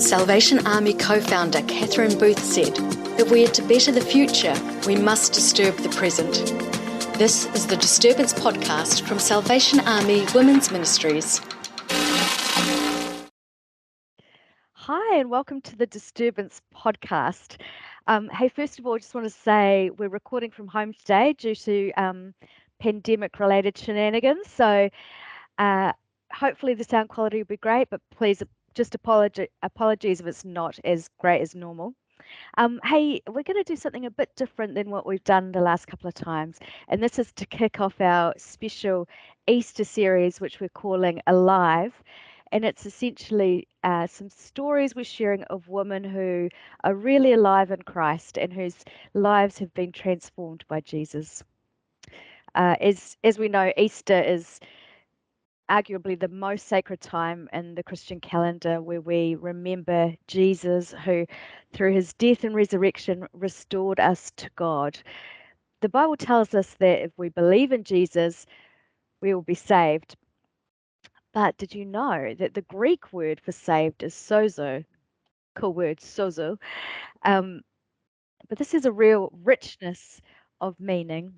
Salvation Army co-founder Catherine Booth said, if we are to better the future, we must disturb the present. This is the Disturbance podcast from Salvation Army Women's Ministries. Hi, and welcome to the Disturbance podcast. Hey, first of all, I just want to say we're recording from home today due to pandemic-related shenanigans. So hopefully the sound quality will be great, but please just apologies if it's not as great as normal. Hey, we're going to do something a bit different than what we've done the last couple of times, and this is to kick off our special Easter series, which we're calling Alive. And it's essentially some stories we're sharing of women who are really alive in Christ and whose lives have been transformed by Jesus. As we know, Easter is arguably the most sacred time in the Christian calendar, where we remember Jesus, who through his death and resurrection restored us to God. The Bible tells us that if we believe in Jesus, we will be saved. But did you know that the Greek word for saved is sozo? Cool word, sozo. But this is a real richness of meaning.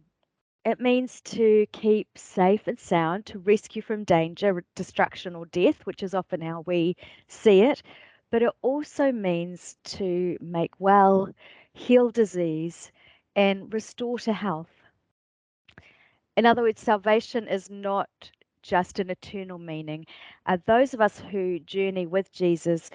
It means to keep safe and sound, to rescue from danger, destruction, or death, which is often how we see it. But it also means to make well, heal disease, and restore to health. In other words, salvation is not just an eternal meaning. Those of us who journey with Jesus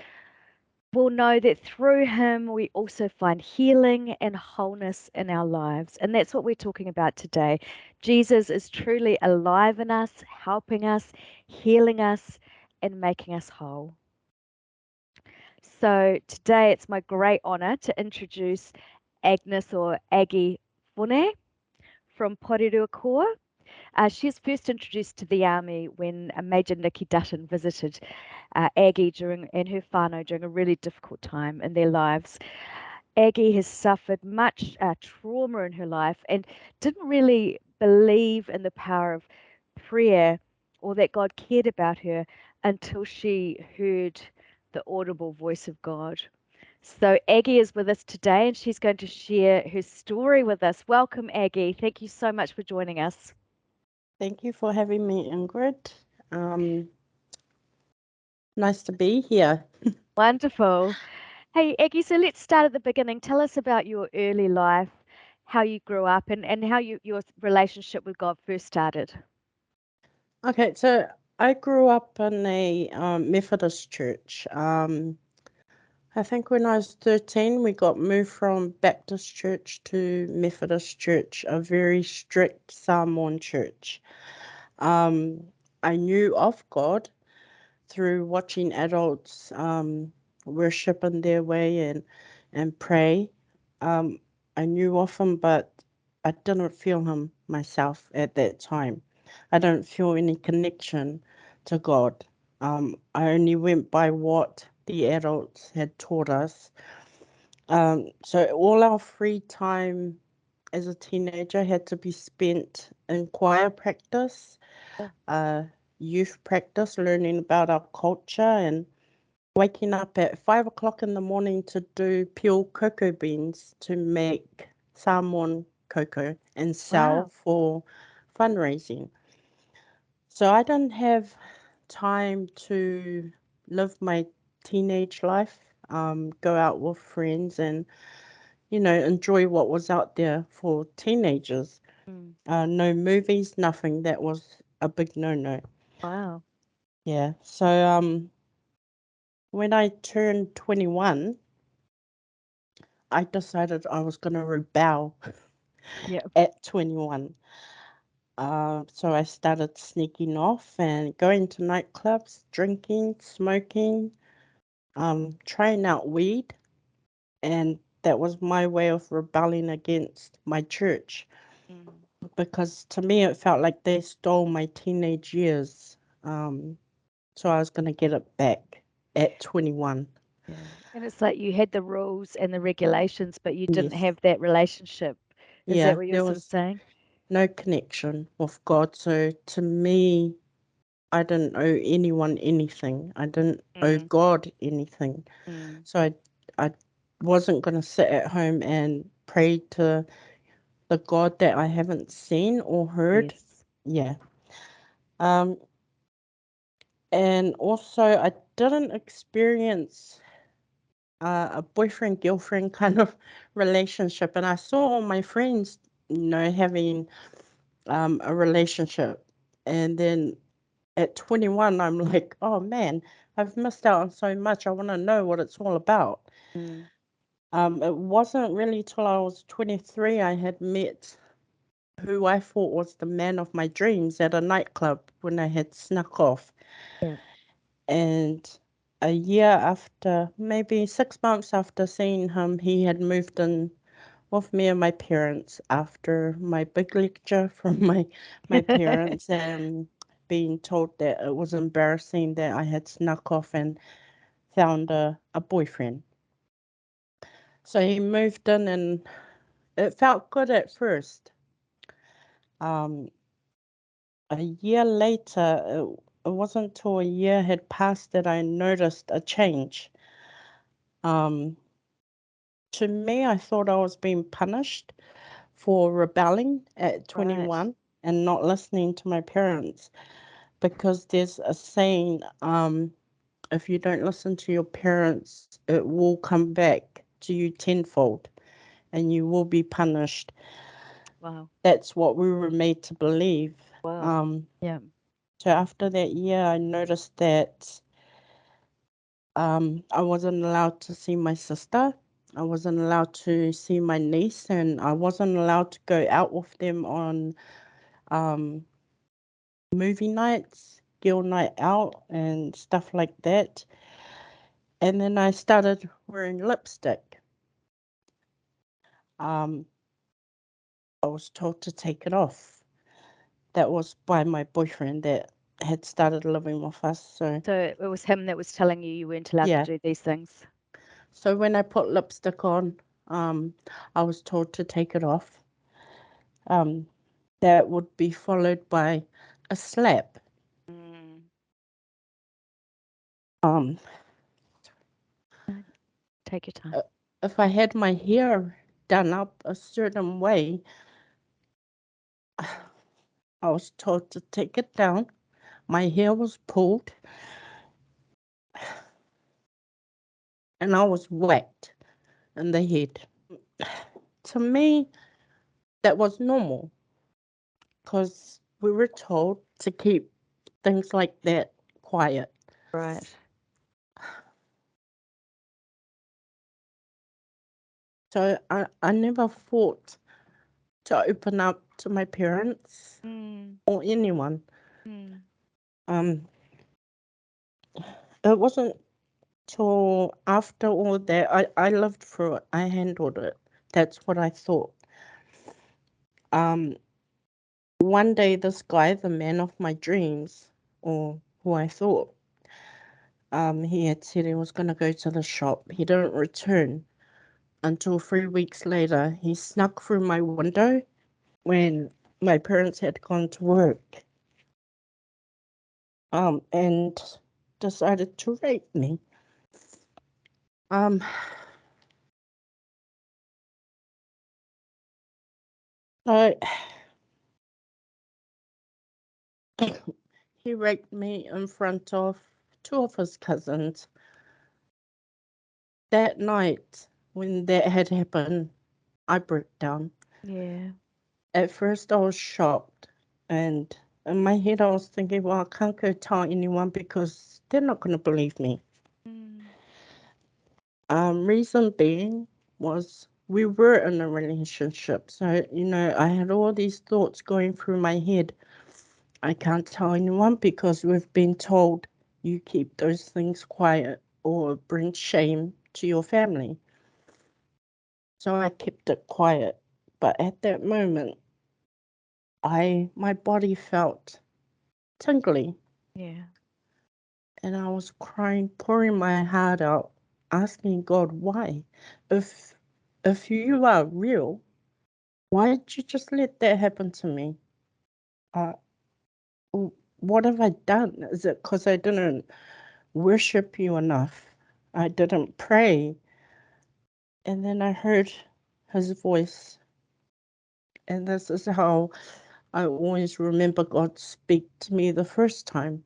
will know that through him we also find healing and wholeness in our lives. And that's what we're talking about today. Jesus is truly alive in us, helping us, healing us, and making us whole. So today it's my great honor to introduce Agnes or Aggie Fane from Porirua. She was first introduced to the army when Major Nikki Dutton visited Aggie and her whānau during a really difficult time in their lives. Aggie has suffered much trauma in her life and didn't really believe in the power of prayer or that God cared about her until she heard the audible voice of God. So Aggie is with us today and she's going to share her story with us. Welcome, Aggie. Thank you so much for joining us. Thank you for having me, Ingrid. Nice to be here. Wonderful. Hey, Aggie, so let's start at the beginning. Tell us about your early life, how you grew up, and how your relationship with God first started. Okay, so I grew up in a Methodist church. I think when I was 13, we got moved from Baptist church to Methodist church, a very strict Samoan church. I knew of God through watching adults worship in their way and pray. I knew of him, but I didn't feel him myself at that time. I don't feel any connection to God. I only went by what the adults had taught us. So all our free time as a teenager had to be spent in choir practice, youth practice, learning about our culture, and waking up at 5 o'clock in the morning to do peeled cocoa beans to make Samoan cocoa and sell for fundraising. So I didn't have time to live my teenage life, go out with friends and, enjoy what was out there for teenagers. No movies, nothing. That was a big no-no. Wow. Yeah. So when I turned 21, I decided I was going to rebel at 21. So I started sneaking off and going to nightclubs, drinking, smoking, trying out weed. And that was my way of rebelling against my church. Because to me, it felt like they stole my teenage years. So I was going to get it back at 21. Yeah. And it's like you had the rules and the regulations, but you didn't Yes. have that relationship. Is that what you're there sort of was saying? no connection with God. So to me, I didn't owe anyone anything. I didn't owe God anything. So I wasn't going to sit at home and pray to the God that I haven't seen or heard. Yes. Yeah. And also I didn't experience a boyfriend-girlfriend kind of relationship. And I saw all my friends, having a relationship. And then at 21, I'm like, oh man, I've missed out on so much. I want to know what it's all about. It wasn't really till I was 23 I had met who I thought was the man of my dreams at a nightclub when I had snuck off. Yeah. And a year after, maybe 6 months after seeing him, he had moved in with me and my parents after my big lecture from my parents and being told that it was embarrassing that I had snuck off and found a boyfriend. So he moved in and it felt good at first. A year later, it wasn't until a year had passed that I noticed a change. To me, I thought I was being punished for rebelling at 21 and not listening to my parents, because there's a saying, if you don't listen to your parents, it will come back to you tenfold and you will be punished. Wow. That's what we were made to believe. Wow. Yeah. So after that year, I noticed that I wasn't allowed to see my sister. I wasn't allowed to see my niece, and I wasn't allowed to go out with them on um, movie nights, girl night out, and stuff like that. And then I started wearing lipstick. I was told to take it off. That was by my boyfriend that had started living with us. So it was him that was telling you weren't allowed yeah. to do these things. So when I put lipstick on, I was told to take it off. That would be followed by a slap. Um, Take your time. if I had my hair done up a certain way, I was told to take it down. My hair was pulled, and I was whacked in the head. To me, that was normal because we were told to keep things like that quiet. Right. So I never thought to open up to my parents or anyone. Um, it wasn't till after all that I lived through it. I handled it. That's what I thought. One day this guy, the man of my dreams, or who I thought, he had said he was going to go to the shop. He didn't return until 3 weeks later. He snuck through my window when my parents had gone to work, and decided to rape me. Um, so he raped me in front of two of his cousins. That night, when that had happened, I broke down. Yeah. At first, I was shocked, and in my head, I was thinking, well, I can't go tell anyone because they're not going to believe me. Reason being was we were in a relationship, so I had all these thoughts going through my head. I can't tell anyone because we've been told you keep those things quiet or bring shame to your family. So I kept it quiet. But at that moment, my body felt tingly, Yeah. and I was crying, pouring my heart out, asking God why. If you are real, why did you just let that happen to me? Uh, what have I done? Is it because I didn't worship you enough? I didn't pray. And then I heard his voice. And this is how I always remember God speak to me the first time.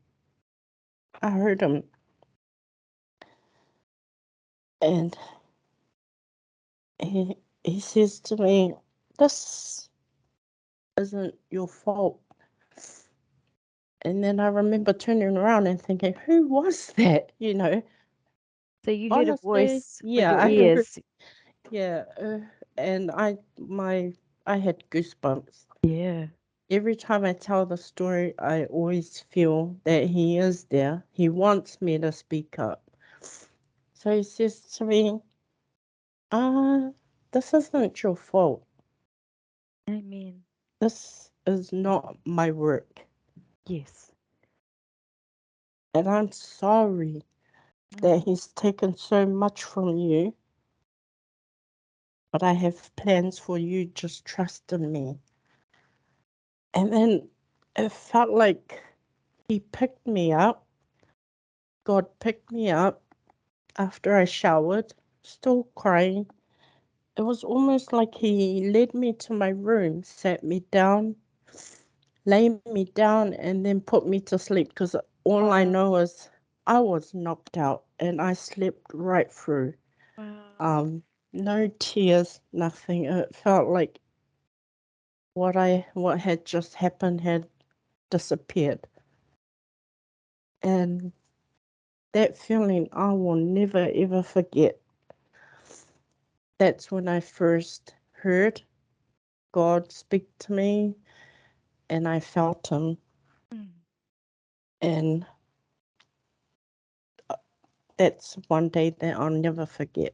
I heard him. And he says to me, this isn't your fault. And then I remember turning around and thinking, who was that? So you heard a Honestly, voice with yeah, your I heard, ears. yeah, and I had goosebumps. Yeah. Every time I tell the story, I always feel that he is there. He wants me to speak up. So he says to me, ah, this isn't your fault. Amen. This is not my work. Yes. And I'm sorry that he's taken so much from you, but I have plans for you. Just trust in me. And then it felt like he picked me up. God picked me up after I showered, still crying. It was almost like he led me to my room, sat me down, laid me down, and then put me to sleep because all I Wow. know is I was knocked out and I slept right through. Wow. No tears, nothing. It felt like what had just happened had disappeared. And that feeling I will never ever forget. That's when I first heard God speak to me and I felt him. Mm. And that's one day that I'll never forget.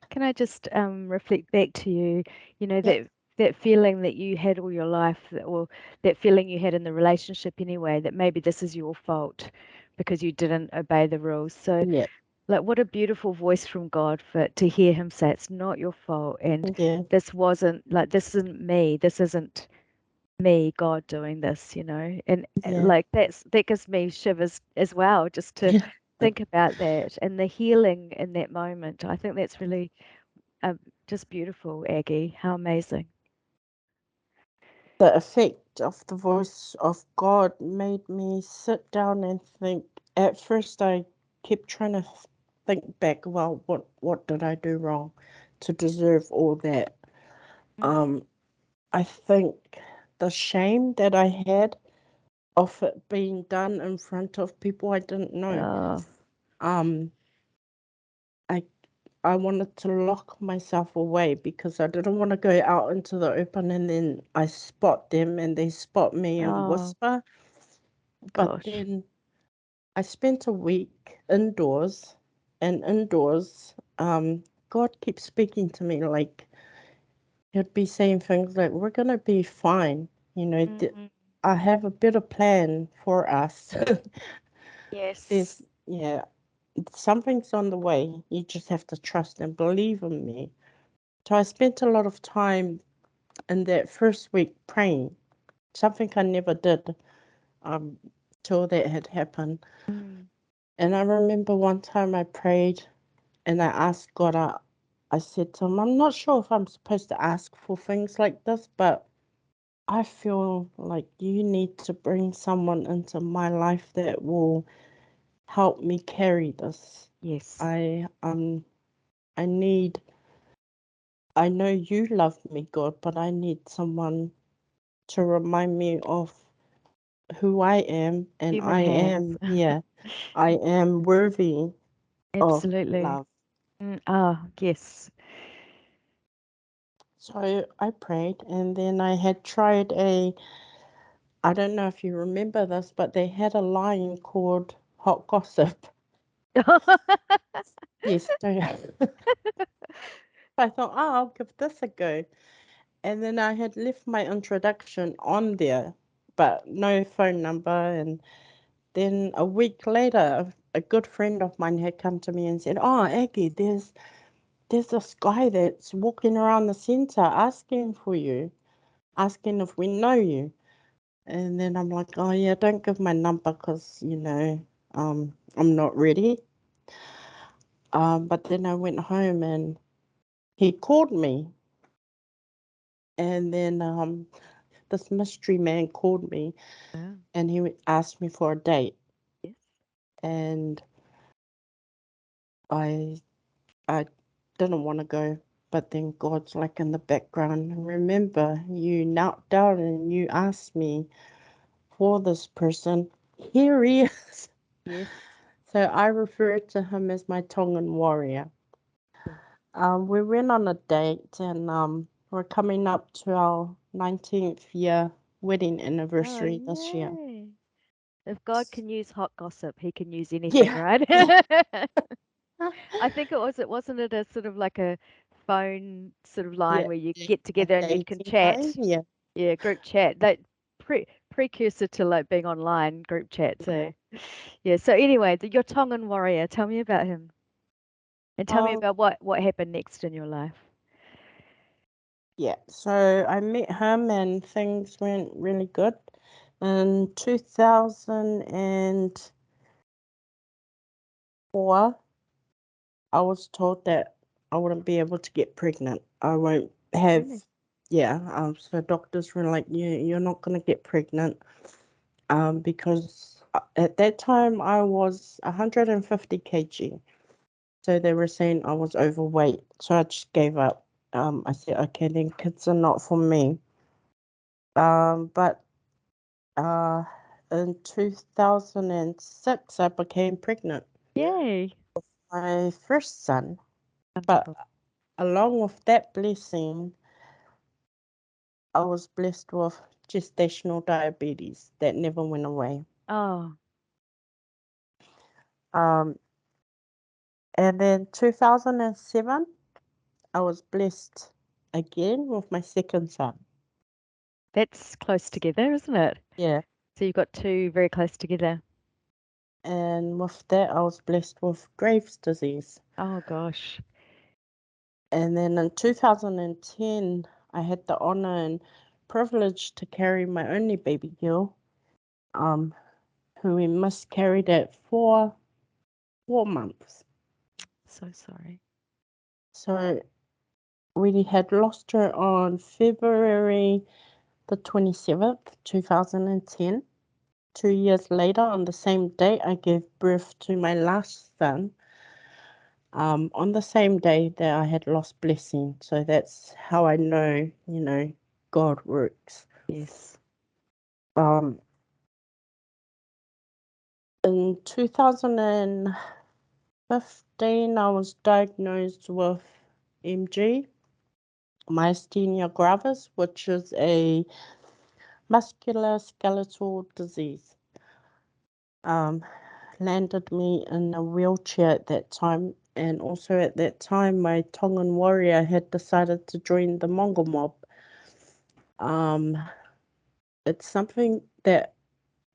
Can I just reflect back to you, Yep. that feeling that you had all your life, or that feeling you had in the relationship anyway, that maybe this is your fault because you didn't obey the rules. So, Yep. like, what a beautiful voice from God for to hear him say it's not your fault, and Yeah. this isn't me, this isn't me, God doing this, and Yeah. like that gives me shivers as well, just to Yeah. think about that and the healing in that moment. I think that's really just beautiful, Aggie. How amazing. The effect of the voice of God made me sit down and think. At first, I kept trying to think back. Well, what did I do wrong to deserve all that? Mm. I think the shame that I had of it being done in front of people I didn't know. Oh, Um, I I wanted to lock myself away because I didn't want to go out into the open and then I spot them and they spot me and oh whisper. But gosh. then I spent a week indoors, and indoors, God keeps speaking to me like he'd be saying things like, "We're gonna be fine," you know. Mm. I have a better plan for us. Yes. There's yeah, something's on the way. You just have to trust and believe in me. So I spent a lot of time in that first week praying, something I never did um till that had happened. Mm. And I remember one time I prayed and I asked God, I said to him, I'm not sure if I'm supposed to ask for things like this, but I feel like you need to bring someone into my life that will help me carry this. Yes. I need I know you love me, God, but I need someone to remind me of who I am and Human hands. I am worthy of Absolutely. love. Yes. So I prayed and then I had tried I don't know if you remember this, but they had a line called Hot Gossip. Yes, I thought, oh, I'll give this a go. And then I had left my introduction on there, but no phone number. And then a week later, a good friend of mine had come to me and said, oh, Aggie, there's this guy that's walking around the center asking for you, asking if we know you. And then I'm like, oh yeah, don't give my number because, I'm not ready. But then I went home and he called me. And then this mystery man called me Yeah. and he asked me for a date. Yes. And I I didn't want to go. But then God's like in the background. Remember, you knelt down and you asked me for this person. Here he is. Yes. So I refer to him as my Tongan warrior. Cool. We went on a date and we're coming up to our 19th year wedding Oh, anniversary this year. yay. If God can use hot gossip, he can use anything, Yeah. right? I think wasn't it a sort of like a phone sort of line Yeah. where you Yeah. get A together and you can dating line. chat? Yeah. Yeah, group chat. That precursor to like being online group chat. Yeah. So yeah. So anyway, your Tongan warrior. Tell me about him, and tell me Um, about what happened next in your life. yeah. So I met him and things went really good. In 2004, I was told that I wouldn't be able to get pregnant. I won't have, Really? yeah. So doctors were like, you're not going to get pregnant. Because at that time I was 150 kg. So they were saying I was overweight. So I just gave up. I said, okay, then kids are not for me. But uh, in 2006, I became pregnant. Yay! My first son. But Wonderful. along with that blessing, I was blessed with gestational diabetes that never went away. Oh, Um, and then 2007, I was blessed again with my second son. that's close together, isn't it? Yeah. So you've got two very close together. And with that, I was blessed with Graves' disease. Oh gosh. And then in 2010, I had the honor and privilege to carry my only baby girl, um, who we miscarried at 4 months. So sorry. So we had lost her on February the 27th, 2010. 2 years later, on the same day, I gave birth to my last son. On the same day that I had lost blessing. So that's how I know, God works. Yes. Um, in 2015, I was diagnosed with MG, myasthenia gravis, which is a musculoskeletal disease. Um, landed me in a wheelchair at that time. And also at that time, my Tongan warrior had decided to join the Mongol mob. Um, it's something that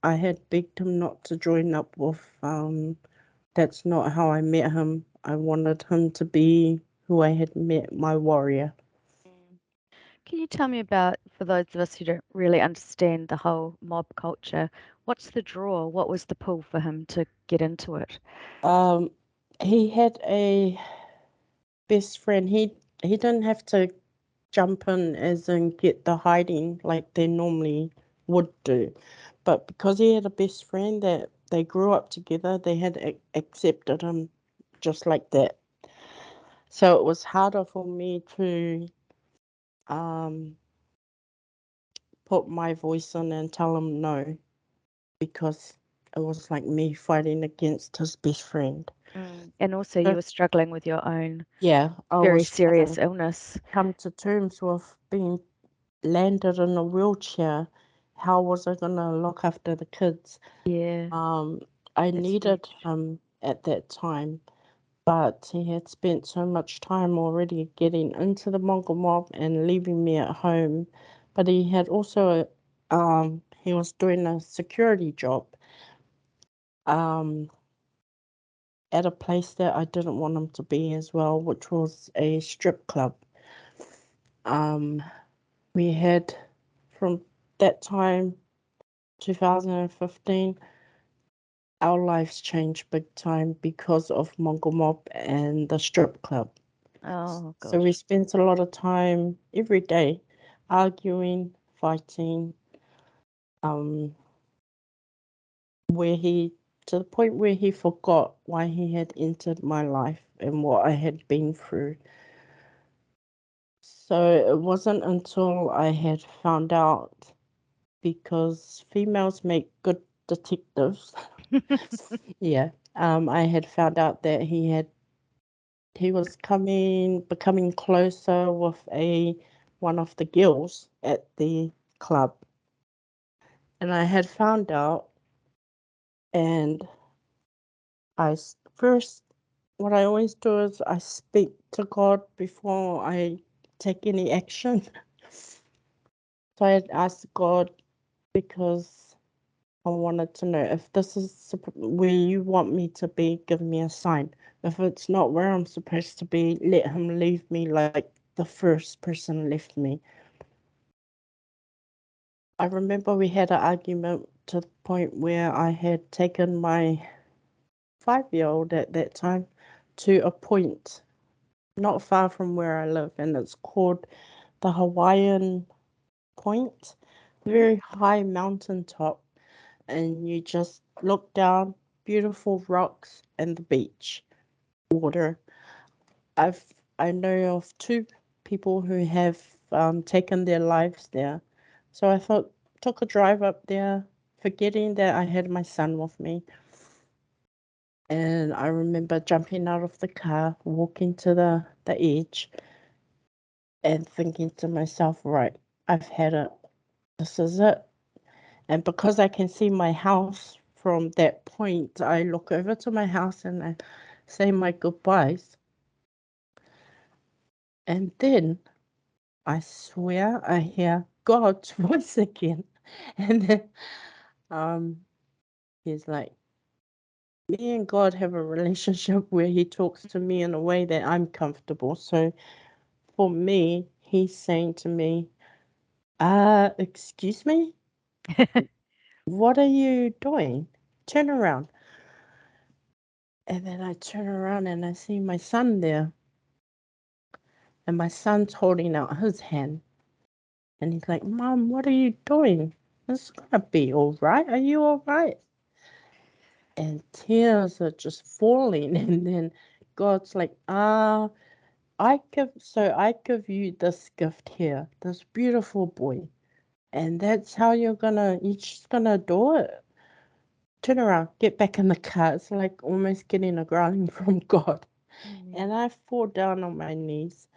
I had begged him not to join up with. That's not how I met him. I wanted him to be who I had met, my warrior. Mm. Can you tell me about, for those of us who don't really understand the whole mob culture, what's the draw? What was the pull for him to get into it? Um, he had a best friend. He didn't have to jump in as in get the hiding like they normally would do. But because he had a best friend that they grew up together, they had accepted him just like that. So it was harder for me to um, put my voice in and tell him no because it was like me fighting against his best friend. And also, you So, were struggling with your own yeah, I very was trying serious to illness. come to terms with being landed in a wheelchair. How was I going to look after the kids? Yeah, Um, I that's needed huge. him at that time, but he had spent so much time already getting into the Mongol mob and leaving me at home. But he had also, he was doing a security job um, at a place that I didn't want him to be as well, which was a strip club. Um, we had, from that time, 2015, our lives changed big time because of Mongol Mob and the strip club. Oh So we gosh. spent a lot of time every day arguing, fighting, um, where he, to the point where he forgot why he had entered my life and what I had been through. So it wasn't until I had found out, because females make good detectives. Yeah. I had found out that he was becoming closer with one of the girls at the club. And I had found out, and first, what I always do is I speak to God before I take any action. So I had asked God, because I wanted to know if this is where you want me to be, give me a sign. If it's not where I'm supposed to be, let him leave me like the first person left me. I remember we had an argument to the point where I had taken my 5-year-old at that time to a point not far from where I live, and it's called the Hawaiian Point, very high mountain top, and you just look down, beautiful rocks and the beach, water. I know of 2 people who have taken their lives there. So I took a drive up there, forgetting that I had my son with me. And I remember jumping out of the car, walking to the edge, and thinking to myself, right, I've had it. This is it. And because I can see my house from that point, I look over to my house and I say my goodbyes. And then I swear I hear God's voice again. And then he's like, me and God have a relationship where he talks to me in a way that I'm comfortable. So for me, he's saying to me, excuse me, what are you doing? Turn around. And then I turn around and I see my son there. And my son's holding out his hand. And he's like, Mom, what are you doing? It's gonna be all right. Are you all right? And tears are just falling. And then God's like, I give you this gift here, this beautiful boy. And that's how you're just gonna do it. Turn around, get back in the car. It's like almost getting a grounding from God. And I fall down on my knees,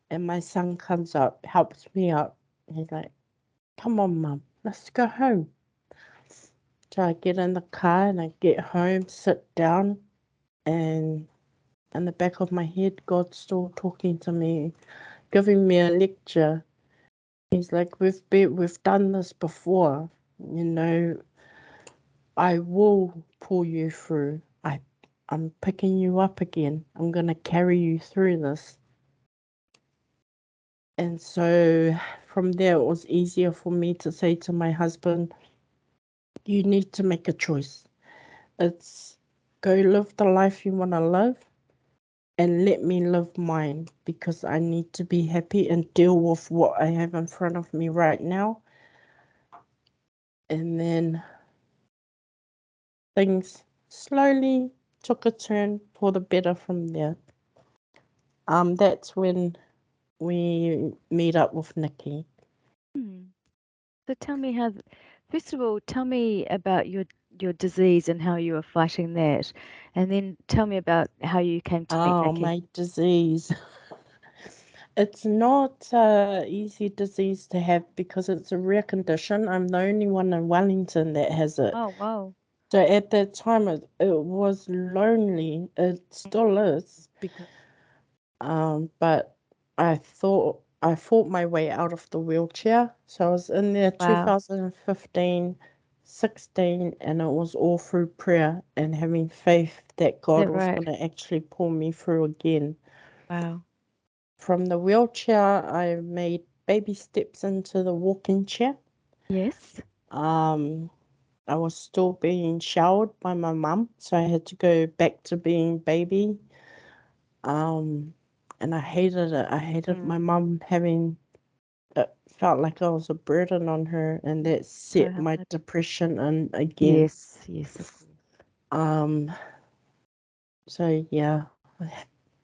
and my son comes up, helps me up. He's like, come on, Mum, let's go home. So I get in the car and I get home, sit down, and in the back of my head, God's still talking to me, giving me a lecture. He's like, we've done this before, you know. I will pull you through. I'm picking you up again. I'm gonna carry you through this. And so from there, it was easier for me to say to my husband, you need to make a choice. It's go live the life you want to live and let me live mine, because I need to be happy and deal with what I have in front of me right now. And then things slowly took a turn for the better from there. That's when we meet up with Nikki. So tell me first of all, tell me about your disease and how you were fighting that, and then tell me about how you came to meet Oh, Nikki. my disease. It's not a easy disease to have because it's a rare condition. I'm the only one in Wellington that has it. Oh, wow. So at that time, it was lonely. It still is. But I fought my way out of the wheelchair. So I was in there Wow. 2015, 16, and it was all through prayer and having faith that Is God that was right? going to actually pull me through again. Wow. From the wheelchair, I made baby steps into the walking chair. Yes. Um, I was still being showered by my mum, so I had to go back to being baby. Um, and I hated it. I hated my mum having it felt like I was a burden on her, and that So set my hard. depression in again. Yes, yes, of course. Um, so yeah,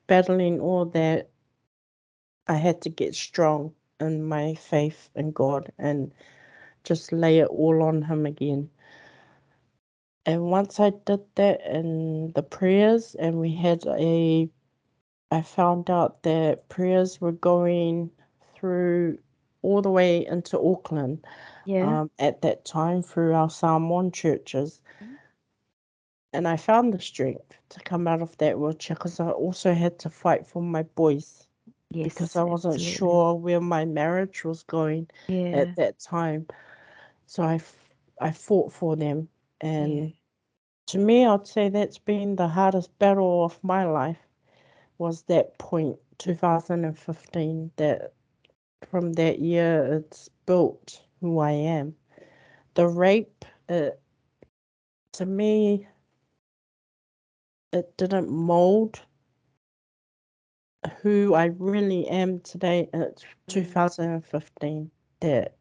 battling all that, I had to get strong in my faith in God and just lay it all on Him again. And once I did that in the prayers, and I found out that prayers were going through all the way into Auckland Yeah. at that time through our Samoan churches. Mm. And I found the strength to come out of that wheelchair because I also had to fight for my boys because Yes, I wasn't absolutely. sure where my marriage was going Yeah, at that time. So I fought for them. yeah, And to me, I'd say that's been the hardest battle of my life was that point, 2015, that from that year it's built who I am. The rape, to me, it didn't mold who I really am today. It's mm, 2015 that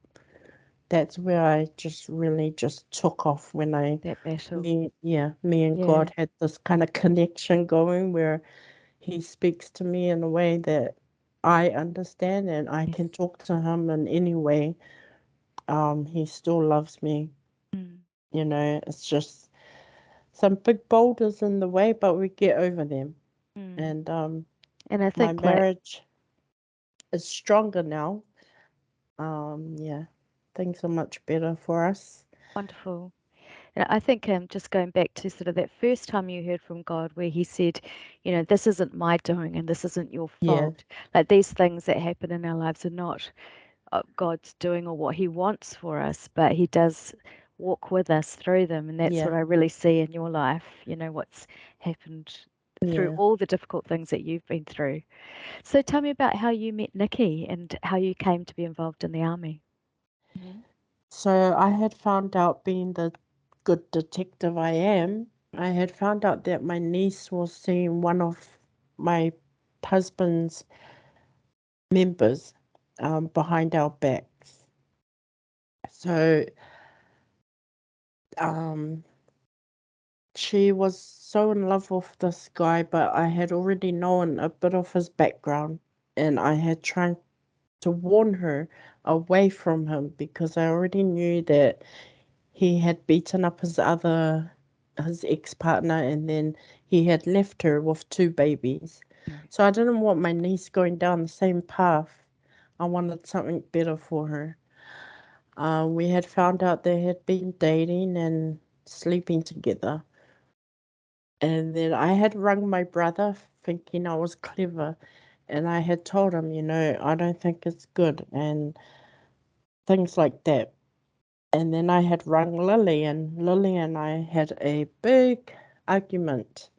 that's where I just really just took off when that battle. me and Yeah, God had this kind of connection going where He speaks to me in a way that I understand and I yes. can talk to Him in any way. He still loves me. Mm, It's just some big boulders in the way, but we get over them. mm. And And I my think like marriage is stronger now. Yeah, things are much better for us. wonderful. And I think just going back to sort of that first time you heard from God where he said, this isn't my doing and this isn't your Yeah, fault. Like these things that happen in our lives are not God's doing or what he wants for us, but he does walk with us through them. And that's yeah, what I really see in your life, what's happened through yeah. all the difficult things that you've been through. So tell me about how you met Nikki and how you came to be involved in the army. Hmm. So I had found out, being the good detective I am, I had found out that my niece was seeing one of my husband's members behind our backs. So um, she was so in love with this guy, but I had already known a bit of his background, and I had tried to warn her away from him because I already knew that he had beaten up his ex-partner, and then he had left her with two babies. Mm. So I didn't want my niece going down the same path. I wanted something better for her. We had found out they had been dating and sleeping together. And then I had rung my brother thinking I was clever, and I had told him, I don't think it's good and things like that. And then I had rung Lily, and Lily and I had a big argument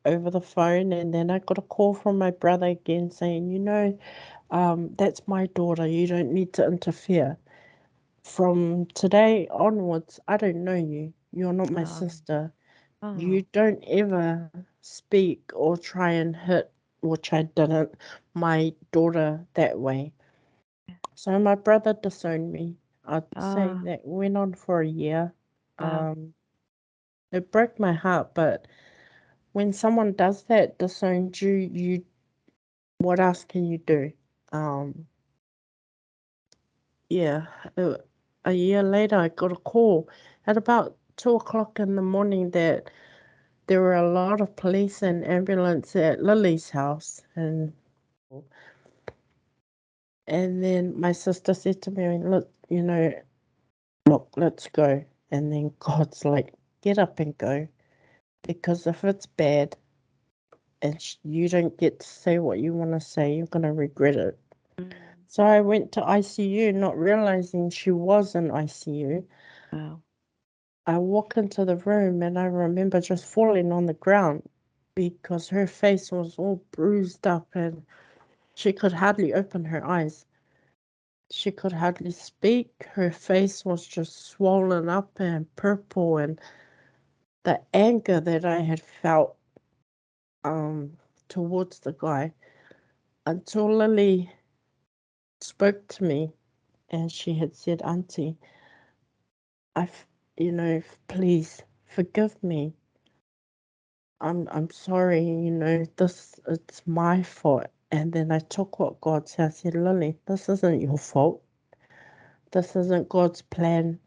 over the phone. And then I got a call from my brother again saying, that's my daughter. You don't need to interfere. From today onwards, I don't know you. You're not my Oh, sister. You oh, don't ever speak or try and hit, which I didn't, my daughter that way. So my brother disowned me. I'd say oh, that went on for a year. wow. Um, it broke my heart, but when someone does that, disowns you, what else can you do? Um, yeah, a year later, I got a call at about 2 o'clock in the morning that there were a lot of police and ambulance at Lily's house, and then my sister said to me, "Look, look, let's go." And then God's like, "Get up and go, because if it's bad and you don't get to say what you want to say, you're gonna regret it." Mm, So I went to ICU, not realizing she was in ICU. wow. I walk into the room and I remember just falling on the ground because her face was all bruised up and she could hardly open her eyes. She could hardly speak. Her face was just swollen up and purple, and the anger that I had felt towards the guy, until Lily spoke to me and she had said, Auntie, please forgive me. I'm sorry, it's my fault. And then I took what God said. I said, Lily, this isn't your fault. This isn't God's plan.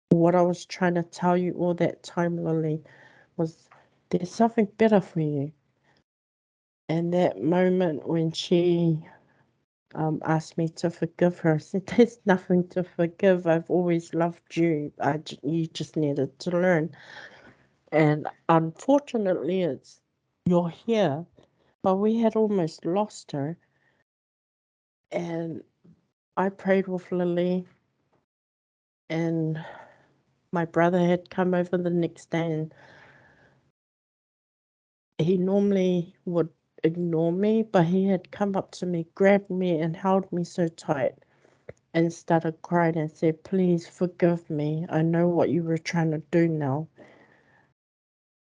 What I was trying to tell you all that time, Lily, was there's something better for you. And that moment when she asked me to forgive her, I said, there's nothing to forgive. I've always loved you. You just needed to learn. And unfortunately, you're here. But we had almost lost her. And I prayed with Lily, and my brother had come over the next day, and he normally would ignore me, but he had come up to me, grabbed me, and held me so tight and started crying and said, please forgive me. I know what you were trying to do now.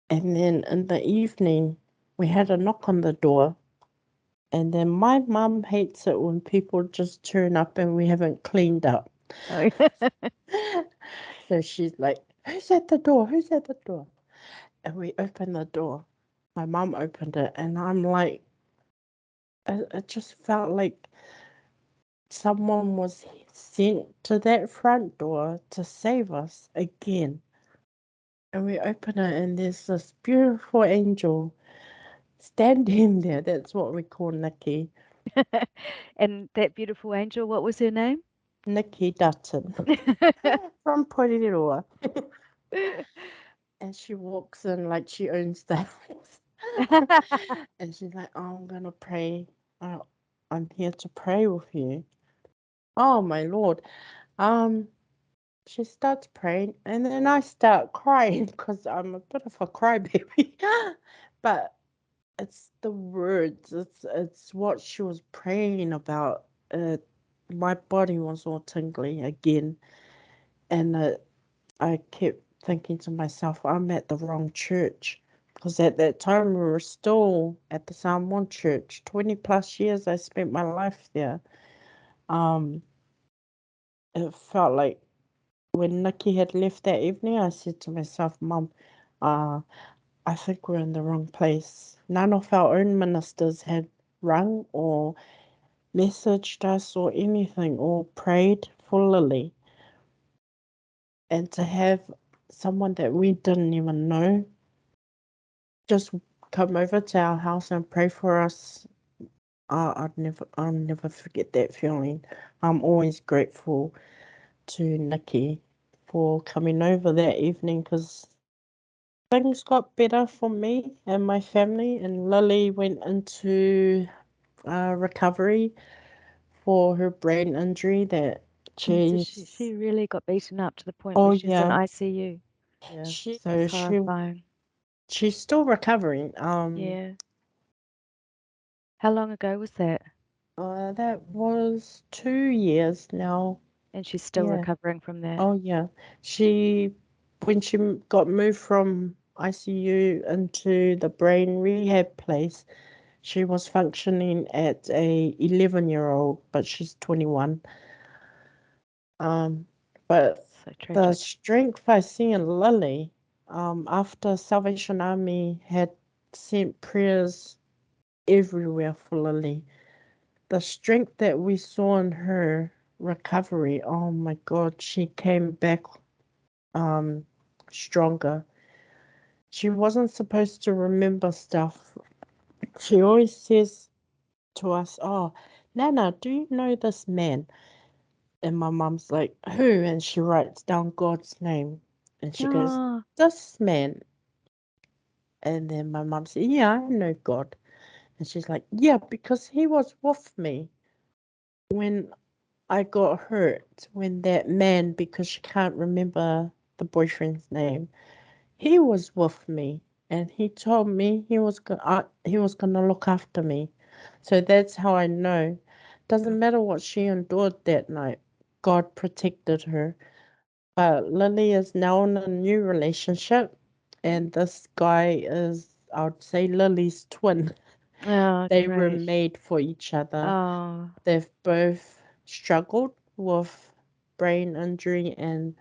And then in the evening, we had a knock on the door. And then my mum hates it when people just turn up and we haven't cleaned up. Oh. So she's like, who's at the door? Who's at the door? And we opened the door. My mum opened it, and I'm like, it just felt like someone was sent to that front door to save us again. And we open it, and there's this beautiful angel standing there. That's what we call Nikki. And that beautiful angel, what was her name? Nikki Dutton from Porirua. And she walks in like she owns the house. And she's like, oh, I'm going to pray. Uh, I'm here to pray with you. Oh, my Lord. She starts praying, and then I start crying because I'm a bit of a crybaby. But it's the words. It's what she was praying about. My body was all tingly again, and I kept thinking to myself, I'm at the wrong church. Because at that time, we were still at the Psalm 1 church. 20 plus years I spent my life there. Um, it felt like when Nikki had left that evening, I said to myself, Mum, I think we're in the wrong place. None of our own ministers had rung or messaged us or anything or prayed for Lily. And to have someone that we didn't even know just come over to our house and pray for us, I'll never forget that feeling. I'm always grateful to Nikki for coming over that evening, because things got better for me and my family, and Lily went into recovery for her brain injury that So she's. she really got beaten up to the point where Oh she's in yeah, ICU. Yeah, she that's so horrifying. she's still recovering. Yeah. How long ago was that? That was 2 years now. And she's still Yeah. recovering from that. Oh yeah. She when she got moved from ICU into the brain rehab place, she was functioning at a 11-year-old, but she's 21. But So the tragic. strength I see in Lily, after Salvation Army had sent prayers everywhere for Lily, the strength that we saw in her recovery, oh my God, she came back um stronger. She wasn't supposed to remember stuff. She always says to us, oh, Nana, do you know this man? And my mum's like, who? And she writes down God's name. And she goes, Oh, this man. And then my mum said, yeah, I know God. And she's like, yeah, because he was with me when I got hurt, when that man, because she can't remember the boyfriend's name, he was with me, and he told me he was gonna look after me. So that's how I know. Doesn't matter what she endured that night. God protected her. But Lily is now in a new relationship, and this guy is, I would say, Lily's twin. Oh, They were great. made for each other. Oh, They've both struggled with brain injury, and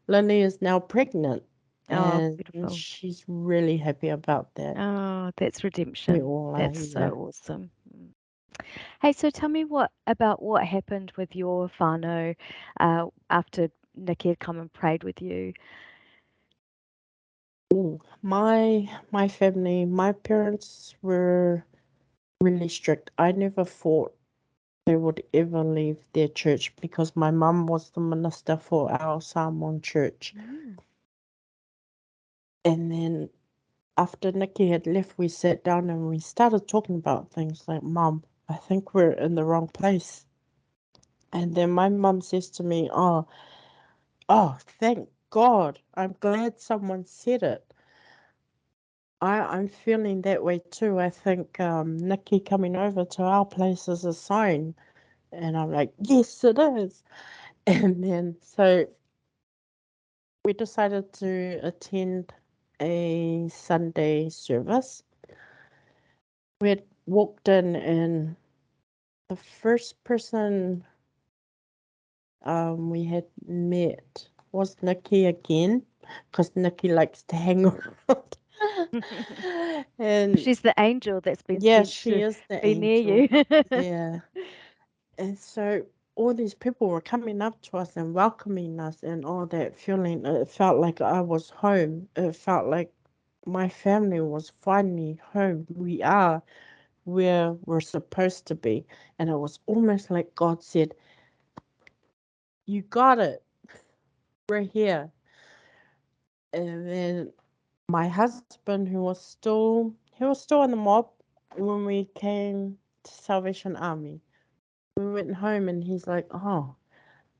Lily is now pregnant, oh, and beautiful. she's really happy about that. Oh, that's We redemption. all are, That's yeah. so awesome. Hey, so tell me what happened with your whānau after Nikki had come and prayed with you. Ooh, my family, my parents were really strict. I never thought they would ever leave their church because my mum was the minister for our Samoan church. Mm. And then after Nikki had left, we sat down and we started talking about things like, Mum, I think we're in the wrong place. And then my mum says to me, oh, thank God. I'm glad someone said it. I'm feeling that way too. I think Nikki coming over to our place is a sign. And I'm like, yes, it is. And then so we decided to attend a Sunday service. We had walked in, and the first person we had met was Nikki again, because Nikki likes to hang around. And She's the angel that's been yeah, sent she to is the be near angel. you. Yeah. And so all these people were coming up to us and welcoming us and all that feeling. It felt like I was home. It felt like my family was finally home. We are where we're supposed to be. And it was almost like God said, you got it. We're here. And then my husband, he was still in the mob when we came to Salvation Army. We went home and he's like, oh,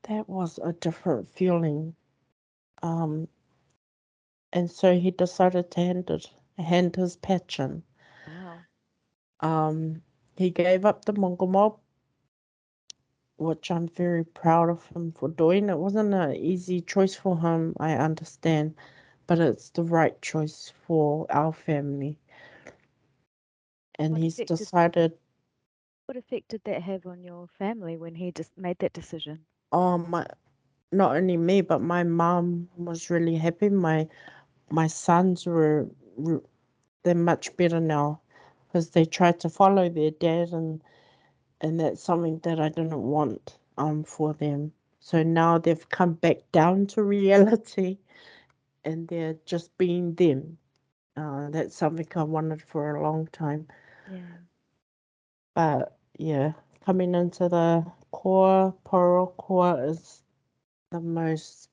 that was a different feeling. Um, and so he decided to hand his patch in. Wow. He gave up the Mongol mob, which I'm very proud of him for doing. It wasn't an easy choice for him, I understand, but it's the right choice for our family. And What he's effect did decided, what effect did that have on your family when he just made that decision? my not only me, but my mom was really happy. My sons they're much better now because they tried to follow their dad, and that's something that I didn't want for them. So now they've come back down to reality and they're just being them. That's something I wanted for a long time. Yeah. But yeah, coming into the core, Poro core is the most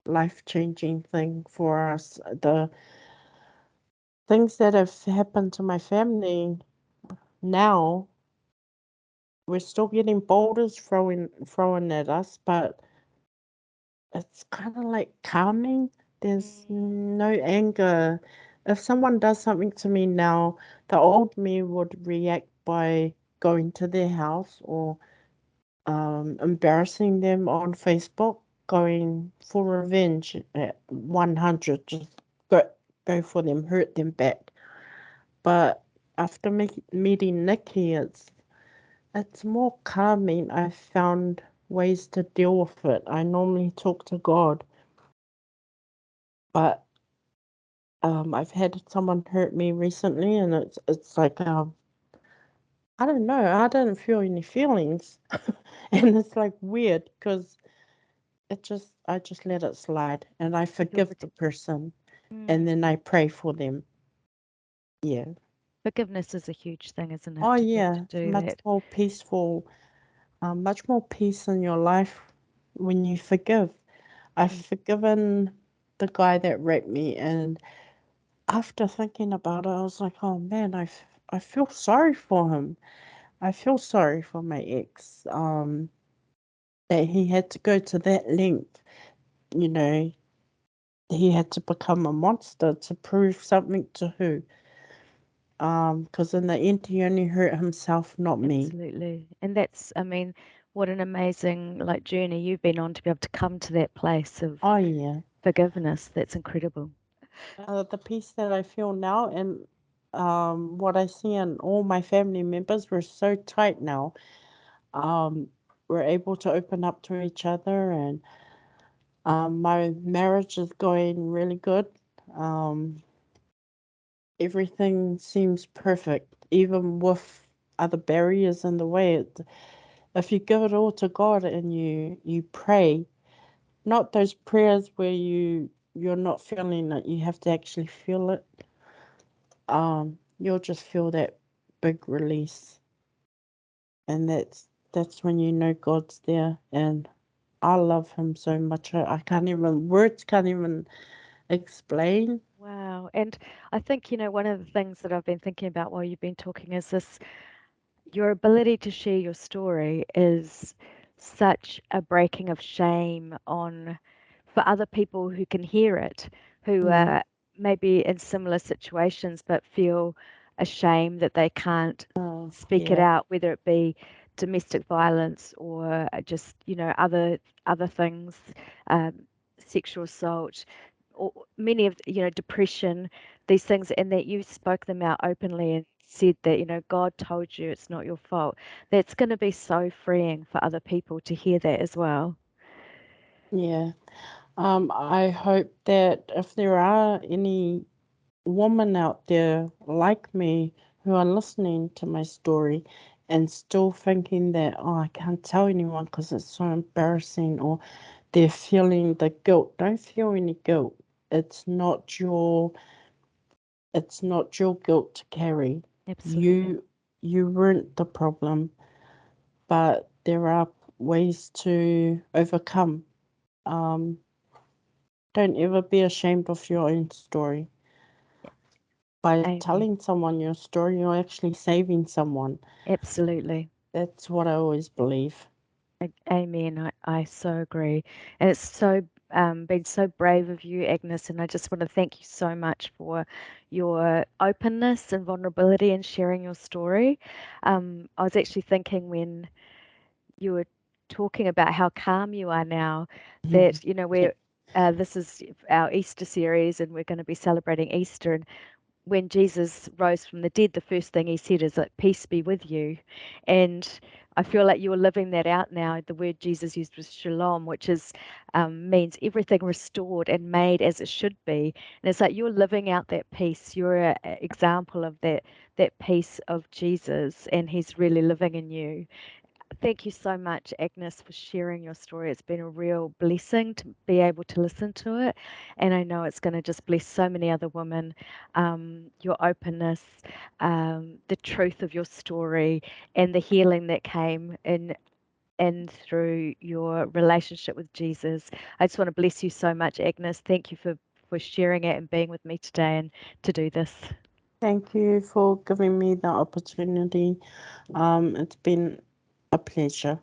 life-changing thing for us. The things that have happened to my family now, we're still getting boulders thrown at us, but it's kind of like calming. There's Mm. no anger. If someone does something to me now, the old me would react by going to their house or embarrassing them on Facebook, going for revenge at 100, just go for them, hurt them back. But after meeting Nikki, it's more calming. I found ways to deal with it. I normally talk to God, but I've had someone hurt me recently, and it's like I don't know. I didn't feel any feelings, and it's like weird because I just let it slide, and I You feel forgive the protected. person, and then Mm. I pray for them. Yeah. Forgiveness is a huge thing, isn't it, Oh to be able to yeah, it's do much that? more peaceful. Much more peace in your life when you forgive. I've Mm. forgiven the guy that raped me, and after thinking about it, I was like, oh man, I feel sorry for him. I feel sorry for my ex, that he had to go to that length. You know, he had to become a monster to prove something to who? Because in the end, he only hurt himself, not me. Absolutely. And that's, I mean, what an amazing journey you've been on to be able to come to that place of Oh, yeah. forgiveness. That's incredible. The peace that I feel now and what I see in all my family members, we're so tight now. We're able to open up to each other, and my marriage is going really good. Um, Everything seems perfect, even with other barriers in the way. If you give it all to God and you pray, not those prayers where you're not feeling it, you have to actually feel it. You'll just feel that big release, and that's when you know God's there. And I love Him so much. I can't even words can't even explain. Wow. And I think, one of the things that I've been thinking about while you've been talking is this, your ability to share your story is such a breaking of shame on for other people who can hear it, who Mm. are maybe in similar situations but feel ashamed that they can't speak it Yeah, out, whether it be domestic violence or just, other things, um, sexual assault, or many of, depression, these things, and that you spoke them out openly and said that, God told you it's not your fault. That's going to be so freeing for other people to hear that as well. yeah. I hope that if there are any women out there like me who are listening to my story and still thinking that, oh, I can't tell anyone because it's so embarrassing, or they're feeling the guilt. Don't feel any guilt. It's not your it's not your guilt to carry. Absolutely. You weren't the problem, but there are ways to overcome. Um, don't ever be ashamed of your own story. By Amen. telling someone your story, you're actually saving someone. Absolutely. That's what I always believe. Amen. I so agree. And it's been so brave of you, Agnes, and I just want to thank you so much for your openness and vulnerability and sharing your story. I was actually thinking when you were talking about how calm you are now, that, Yeah. this is our Easter series and we're going to be celebrating Easter. And when Jesus rose from the dead, the first thing he said is like, peace be with you. And I feel like you're living that out now. The word Jesus used was shalom, which is means everything restored and made as it should be. And it's like you're living out that peace. You're an example of that peace of Jesus, and he's really living in you. Thank you so much, Agnes, for sharing your story. It's been a real blessing to be able to listen to it. And I know it's going to just bless so many other women. Your openness, the truth of your story, and the healing that came in and through your relationship with Jesus. I just want to bless you so much, Agnes. Thank you for sharing it and being with me today and to do this. Thank you for giving me the opportunity. It's been a pleasure.